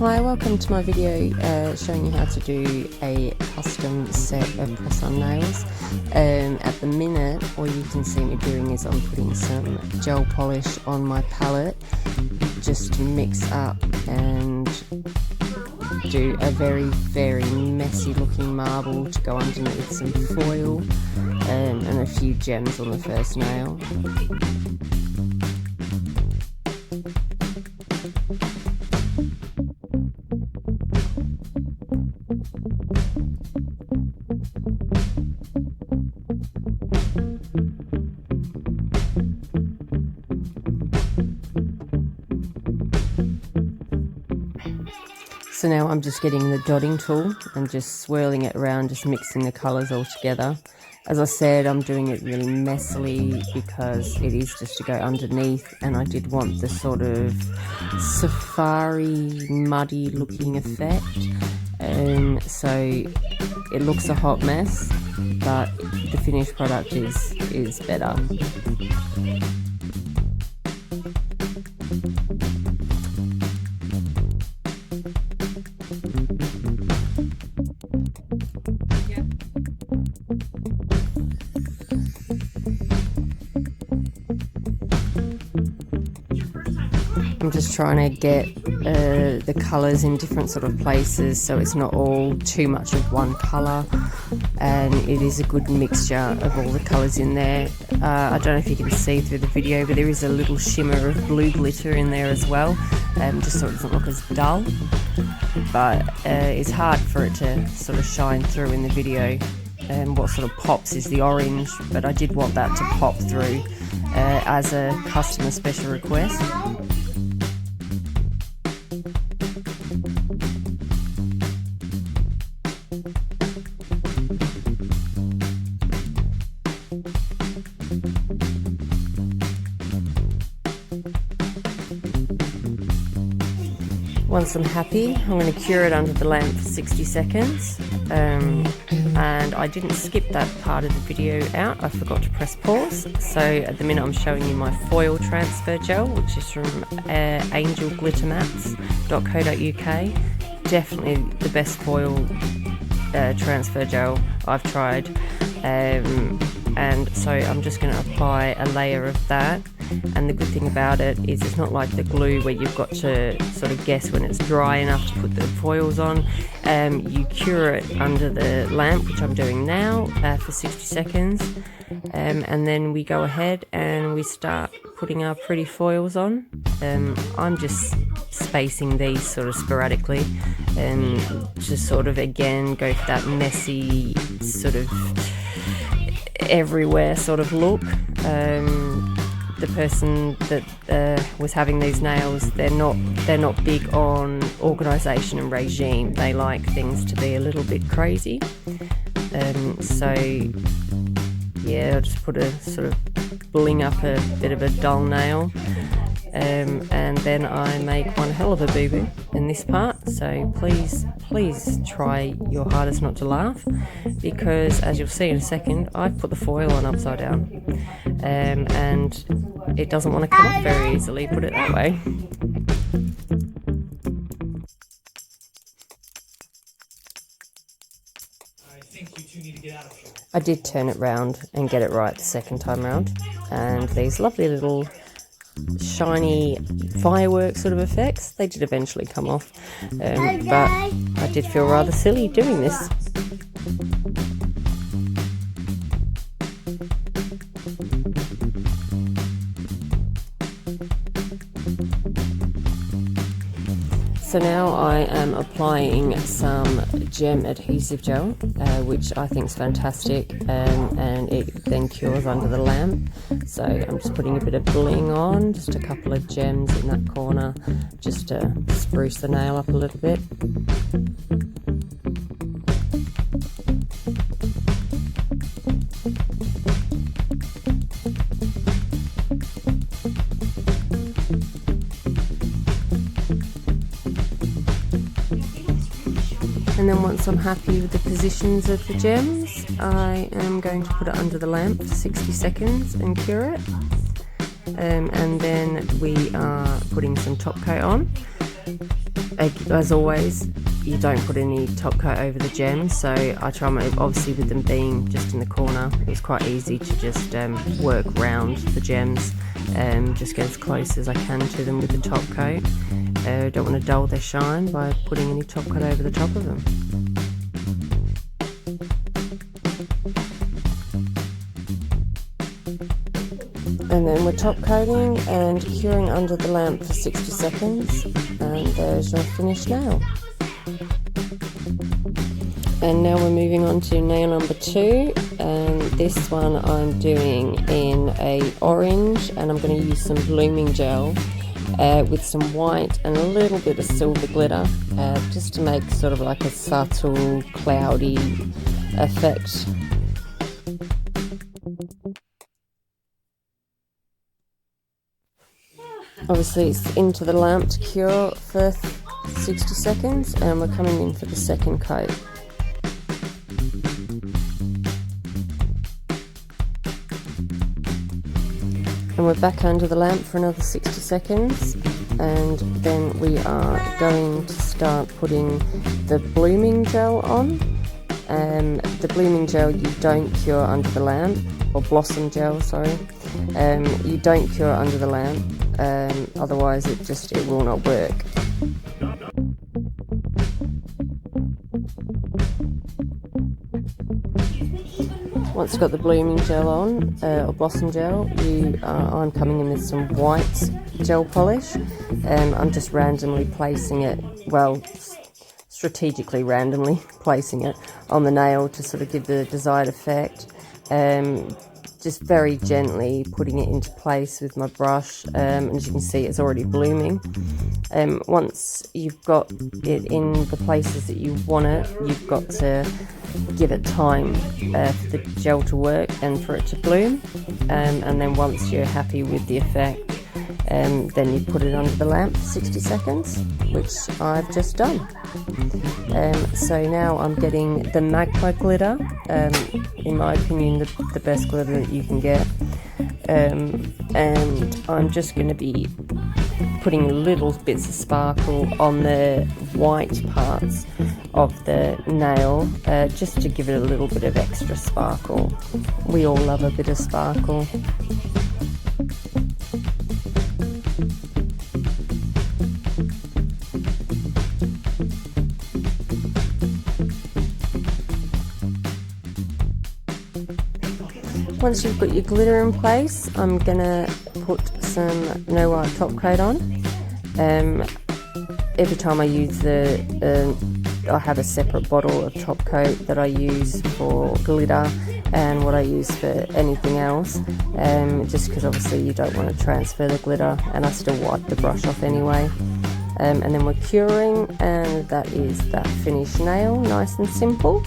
Hi, welcome to my video showing you how to do a custom set of press-on nails. At the minute, all you can see me doing is I'm putting some gel polish on my palette just to mix up and do a very messy looking marble to go underneath some foil and a few gems on the first nail. So now I'm just getting the dotting tool and just swirling it around, just mixing the colours all together. As I said, I'm doing it really messily because it is just to go underneath, and I did want the sort of safari muddy looking effect. So it looks a hot mess, but the finished product is better. I'm just trying to get the colours in different sort of places so it's not all too much of one colour, and it is a good mixture of all the colours in there. I don't know if you can see through the video, but there is a little shimmer of blue glitter in there as well, just so it doesn't look as dull, but it's hard for it to sort of shine through in the video. What sort of pops is the orange, but I did want that to pop through as a customer special request. Once I'm happy, I'm going to cure it under the lamp for 60 seconds. And I didn't skip that part of the video out, I forgot to press pause. So at the minute I'm showing you my foil transfer gel, which is from angelglittermats.co.uk. Definitely the best foil transfer gel I've tried. And so I'm just going to apply a layer of that. And the good thing about it is it's not like the glue where you've got to sort of guess when it's dry enough to put the foils on. You cure it under the lamp, which I'm doing now, for 60 seconds. And then we go ahead and we start putting our pretty foils on. I'm just spacing these sort of sporadically and just sort of again go for that messy sort of everywhere sort of look. The person that was having these nails, they're not big on organisation and regime. They like things to be a little bit crazy. So yeah, I'll just put a sort of bling up a bit of a dull nail. And then I make one hell of a boo-boo in this part, so please try your hardest not to laugh, because as you'll see in a second, I've put the foil on upside down, and it doesn't want to come off very easily, put it that way. I did turn it round and get it right the second time round, and these lovely little shiny fireworks sort of effects, they did eventually come off, but I did feel rather silly doing this. So now I am applying some gem adhesive gel, which I think is fantastic, and it then cures under the lamp. So I'm just putting a bit of bling on, just a couple of gems in that corner, just to spruce the nail up a little bit. And then once I'm happy with the positions of the gems, I am going to put it under the lamp for 60 seconds and cure it. And then we are putting some top coat on. As always, you don't put any top coat over the gems, so I try my, obviously with them being just in the corner, it's quite easy to just work round the gems and just get as close as I can to them with the top coat. Don't want to dull their shine by putting any top coat over the top of them. And then we're top coating and curing under the lamp for 60 seconds, and there's your finished nail. And now we're moving on to nail number 2, and this one I'm doing in a orange, and I'm going to use some blooming gel with some white and a little bit of silver glitter, just to make sort of like a subtle cloudy effect. Obviously it's into the lamp to cure for 60 seconds, and we're coming in for the second coat. And we're back under the lamp for another 60 seconds, and then we are going to start putting the blooming gel on. The blooming gel you don't cure under the lamp, or blossom gel, sorry. You don't cure under the lamp, otherwise it will not work. Once you've got the blooming gel on, or blossom gel, I'm coming in with some white gel polish. I'm just randomly placing it, well, strategically randomly placing it on the nail to sort of give the desired effect. Just very gently putting it into place with my brush, and as you can see it's already blooming. Once you've got it in the places that you want it, you've got to give it time for the gel to work and for it to bloom, and then once you're happy with the effect, then you put it under the lamp for 60 seconds, which I've just done. So now I'm getting the magpie glitter, in my opinion the best glitter that you can get, and I'm just going to be putting little bits of sparkle on the white parts of the nail, just to give it a little bit of extra sparkle. We all love a bit of sparkle. Once you've got your glitter in place, I'm gonna put some Noir top coat on. Every time I use I have a separate bottle of top coat that I use for glitter and what I use for anything else, just because obviously you don't want to transfer the glitter, and I still wipe the brush off anyway. And then we're curing, and that is that finished nail, nice and simple.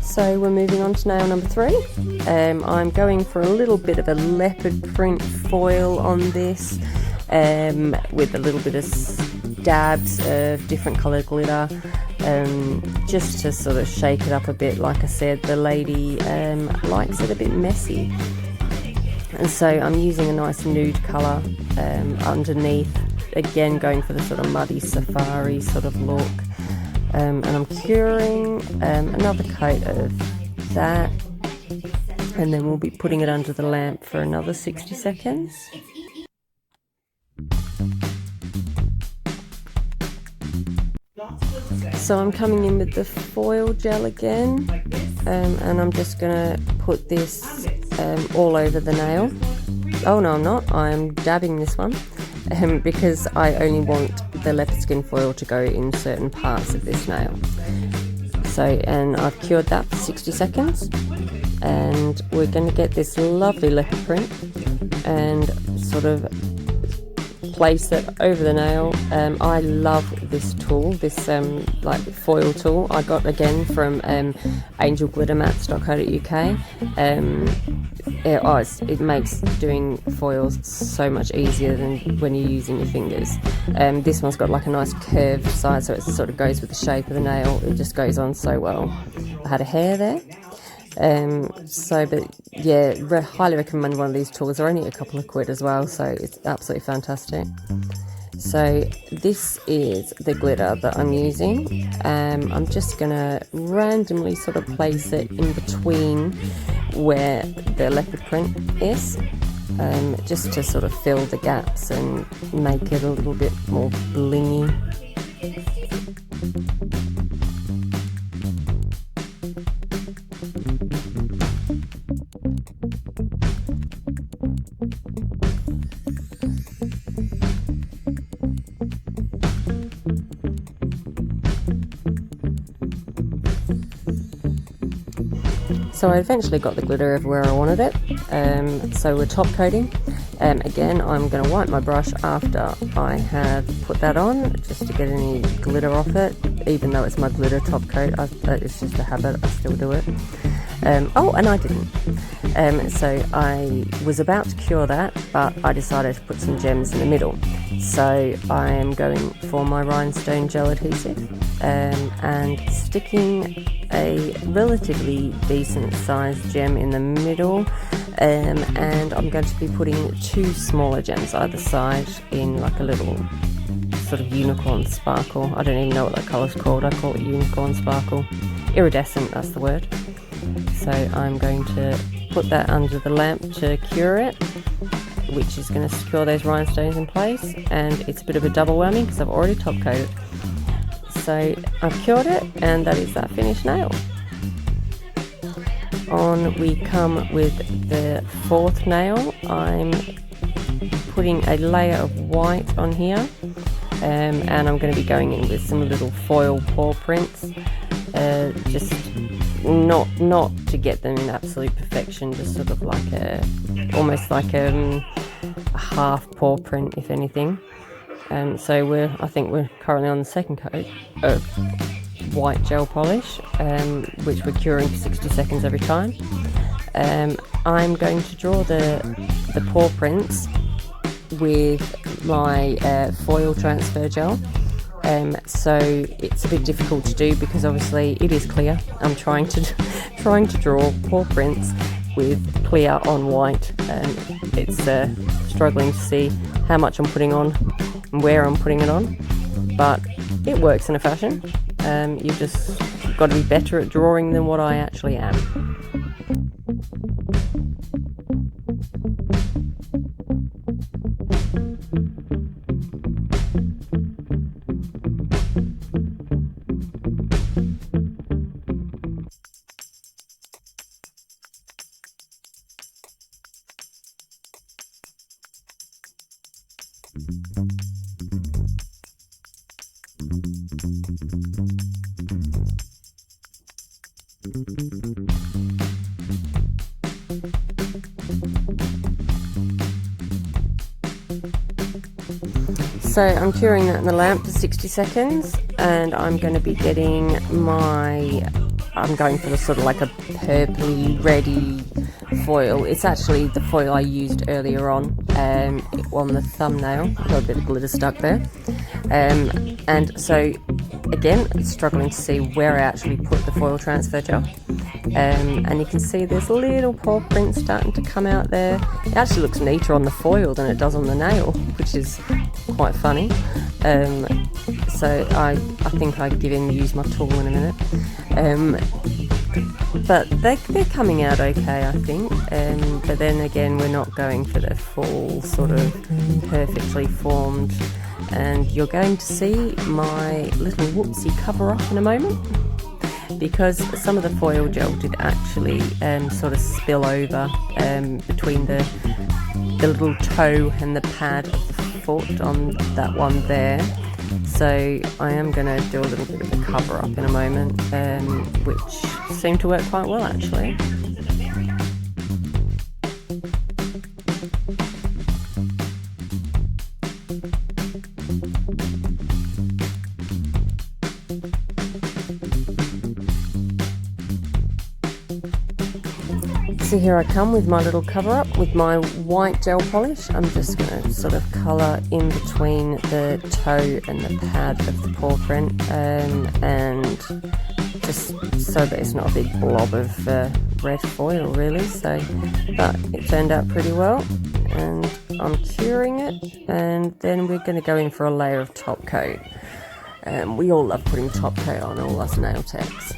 So we're moving on to nail number 3. I'm going for a little bit of a leopard print foil on this, with a little bit of dabs of different coloured glitter, just to sort of shake it up a bit. Like I said, the lady likes it a bit messy, and so I'm using a nice nude colour underneath, again going for the sort of muddy safari sort of look. And I'm curing another coat of that, and then we'll be putting it under the lamp for another 60 seconds. So I'm coming in with the foil gel again, and I'm just going to put this all over the nail. Oh no, I'm not, I'm dabbing this one. Because I only want the leopard skin foil to go in certain parts of this nail. So, and I've cured that for 60 seconds, and we're going to get this lovely leopard print and sort of place it over the nail. I love this tool, this like foil tool. I got again from angelglittermats.co.uk. It makes doing foils so much easier than when you're using your fingers. This one's got like a nice curved side, so it sort of goes with the shape of the nail. It just goes on so well. I had a hair there. But yeah, highly recommend one of these tools. They're only a couple of quid as well, so it's absolutely fantastic. So this is the glitter that I'm using. I'm just gonna randomly sort of place it in between where the leopard print is, just to sort of fill the gaps and make it a little bit more blingy. So I eventually got the glitter everywhere I wanted it. So we're top coating. Again, I'm going to wipe my brush after I have put that on, just to get any glitter off it. Even though it's my glitter top coat, it's just a habit, I still do it. Oh, and I didn't. So I was about to cure that, but I decided to put some gems in the middle. So I am going for my rhinestone gel adhesive and sticking a relatively decent sized gem in the middle, and I'm going to be putting 2 smaller gems either side in like a little sort of unicorn sparkle. I don't even know what that colour's called. I call it unicorn sparkle. Iridescent, that's the word. So I'm going to put that under the lamp to cure it, which is going to secure those rhinestones in place, and it's a bit of a double whammy because I've already top coated. So I've cured it, and that is that finished nail. On we come with the 4th nail. I'm putting a layer of white on here, and I'm going to be going in with some little foil paw prints, just not to get them in absolute perfection, just sort of like almost like a half paw print, if anything. So I think we're currently on the 2nd coat of white gel polish, which we're curing for 60 seconds every time. I'm going to draw the paw prints with my foil transfer gel. So it's a bit difficult to do because obviously it is clear. I'm trying to draw paw prints with clear on white, and it's struggling to see how much I'm putting on and where I'm putting it on, but it works in a fashion. You've just got to be better at drawing than what I actually am. So I'm curing that in the lamp for 60 seconds, and I'm going to be getting I'm going for the sort of like a purpley reddy foil. It's actually the foil I used earlier on the thumbnail. Got a bit of glitter stuck there. And so again, struggling to see where I actually put the foil transfer gel. And you can see there's little paw prints starting to come out there. It actually looks neater on the foil than it does on the nail, which is quite funny. So I think I use my tool in a minute. But they're coming out okay, I think. But then again, we're not going for the full sort of perfectly formed. And you're going to see my little whoopsie cover up in a moment, because some of the foil gel did actually sort of spill over between the little toe and the pad of the foot on that one there. So I am going to do a little bit of a cover up in a moment, which seemed to work quite well actually. So here I come with my little cover up with my white gel polish. I'm just going to sort of colour in between the toe and the pad of the paw print, and just so that it's not a big blob of red foil really, so, but it turned out pretty well, and I'm curing it, and then we're going to go in for a layer of top coat. We all love putting top coat on, all us nail techs.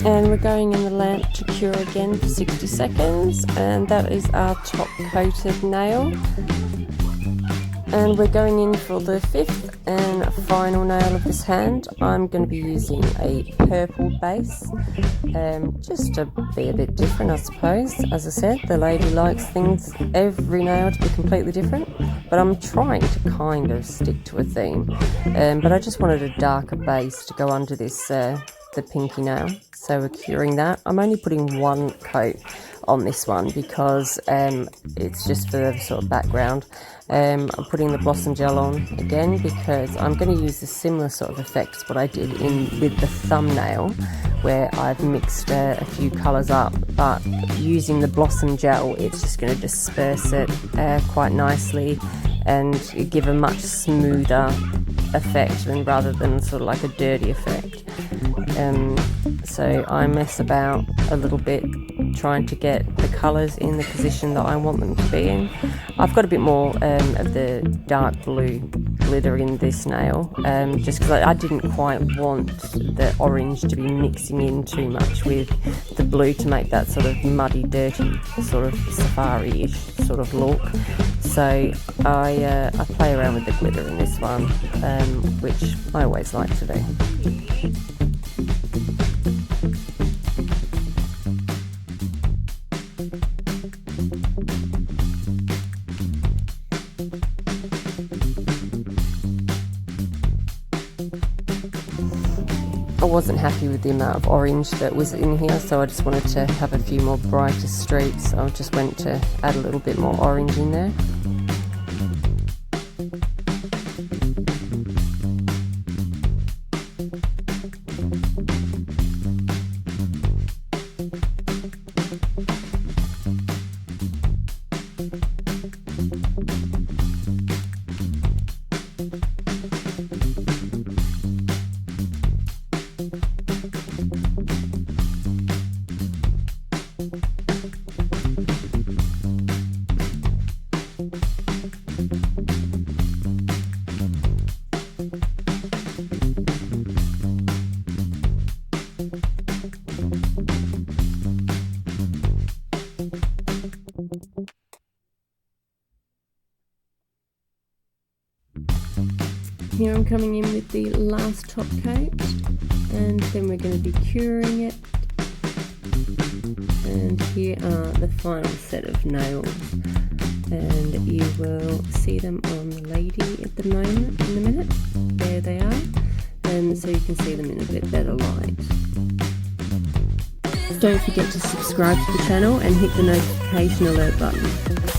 And we're going in the lamp to cure again for 60 seconds, and that is our top coated nail. And we're going in for the fifth and final nail of this hand. I'm going to be using a purple base, just to be a bit different, I suppose. As I said, the lady likes things, every nail to be completely different, but I'm trying to kind of stick to a theme. But I just wanted a darker base to go under this the pinky nail, so we're curing that. I'm only putting one coat on this one because it's just for the sort of background. I'm putting the blossom gel on again because I'm going to use a similar sort of effect as what I did with the thumbnail, where I've mixed a few colours up, but using the blossom gel, it's just going to disperse it quite nicely and give a much smoother effect rather than sort of like a dirty effect. So I mess about a little bit trying to get the colours in the position that I want them to be in. I've got a bit more of the dark blue glitter in this nail, just because I didn't quite want the orange to be mixing in too much with the blue to make that sort of muddy, dirty, sort of safari-ish sort of look. So I play around with the glitter in this one, which I always like to do. I wasn't happy with the amount of orange that was in here, so I just wanted to have a few more brighter streaks, so I just went to add a little bit more orange in there. Here I'm coming in with the last top coat, and then we're going to be curing it. And here are the final set of nails, and you will see them on the lady at the moment in a minute. There they are, and so you can see them in a bit better light. Don't forget to subscribe to the channel and hit the notification alert button.